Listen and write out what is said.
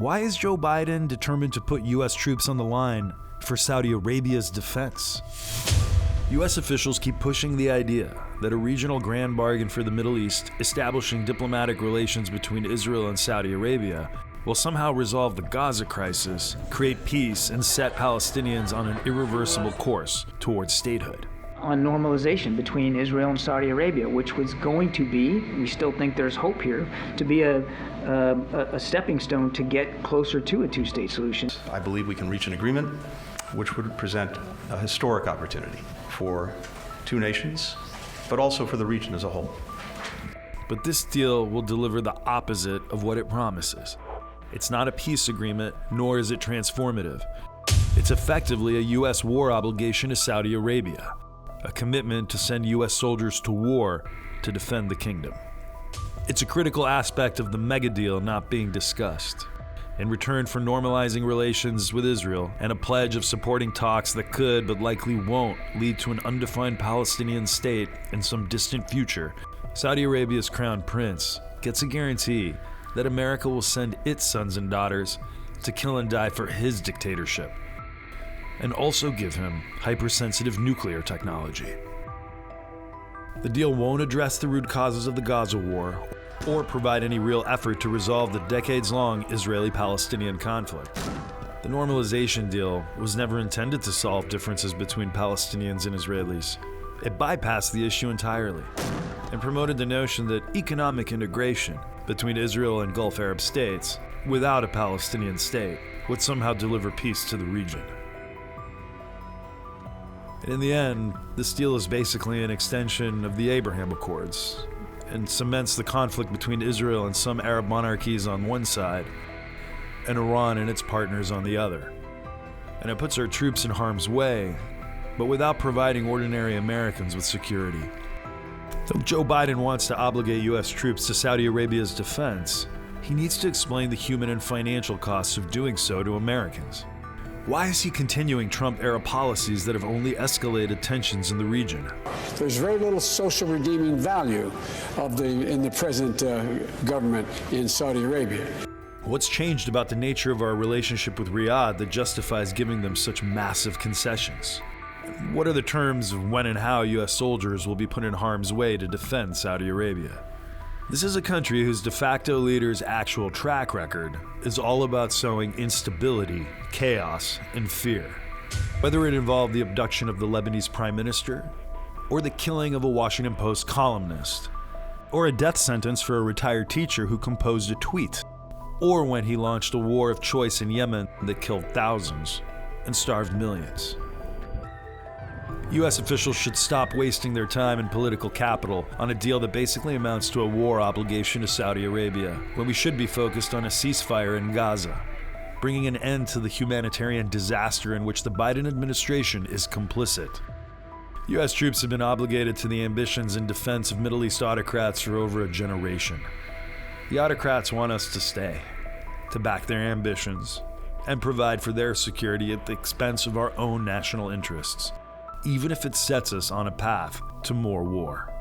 Why is Joe Biden determined to put U.S. troops on the line for Saudi Arabia's defense? U.S. officials keep pushing the idea that a regional grand bargain for the Middle East, establishing diplomatic relations between Israel and Saudi Arabia, will somehow resolve the Gaza crisis, create peace, and set Palestinians on an irreversible course towards statehood. On normalization between Israel and Saudi Arabia, which was going to be, we still think there's hope here, to be a stepping stone to get closer to a two-state solution. I believe we can reach an agreement which would present a historic opportunity for two nations, but also for the region as a whole. But this deal will deliver the opposite of what it promises. It's not a peace agreement, nor is it transformative. It's effectively a U.S. war obligation to Saudi Arabia, a commitment to send U.S. soldiers to war to defend the kingdom. It's a critical aspect of the mega deal not being discussed. In return for normalizing relations with Israel and a pledge of supporting talks that could, but likely won't, lead to an undefined Palestinian state in some distant future, Saudi Arabia's crown prince gets a guarantee that America will send its sons and daughters to kill and die for his dictatorship, and also give him hypersensitive nuclear technology. The deal won't address the root causes of the Gaza war or provide any real effort to resolve the decades-long Israeli-Palestinian conflict. The normalization deal was never intended to solve differences between Palestinians and Israelis. It bypassed the issue entirely and promoted the notion that economic integration between Israel and Gulf Arab states, without a Palestinian state, would somehow deliver peace to the region. And in the end, this deal is basically an extension of the Abraham Accords and cements the conflict between Israel and some Arab monarchies on one side and Iran and its partners on the other. And it puts our troops in harm's way, but without providing ordinary Americans with security. Though Joe Biden wants to obligate U.S. troops to Saudi Arabia's defense, he needs to explain the human and financial costs of doing so to Americans. Why is he continuing Trump-era policies that have only escalated tensions in the region? There's very little social redeeming value in the present government in Saudi Arabia. What's changed about the nature of our relationship with Riyadh that justifies giving them such massive concessions? What are the terms of when and how U.S. soldiers will be put in harm's way to defend Saudi Arabia? This is a country whose de facto leader's actual track record is all about sowing instability, chaos, and fear. Whether it involved the abduction of the Lebanese prime minister, or the killing of a Washington Post columnist, or a death sentence for a retired teacher who composed a tweet, or when he launched a war of choice in Yemen that killed thousands and starved millions. U.S. officials should stop wasting their time and political capital on a deal that basically amounts to a war obligation to Saudi Arabia, when we should be focused on a ceasefire in Gaza, bringing an end to the humanitarian disaster in which the Biden administration is complicit. U.S. troops have been obligated to the ambitions and defense of Middle East autocrats for over a generation. The autocrats want us to stay, to back their ambitions, and provide for their security at the expense of our own national interests, even if it sets us on a path to more war.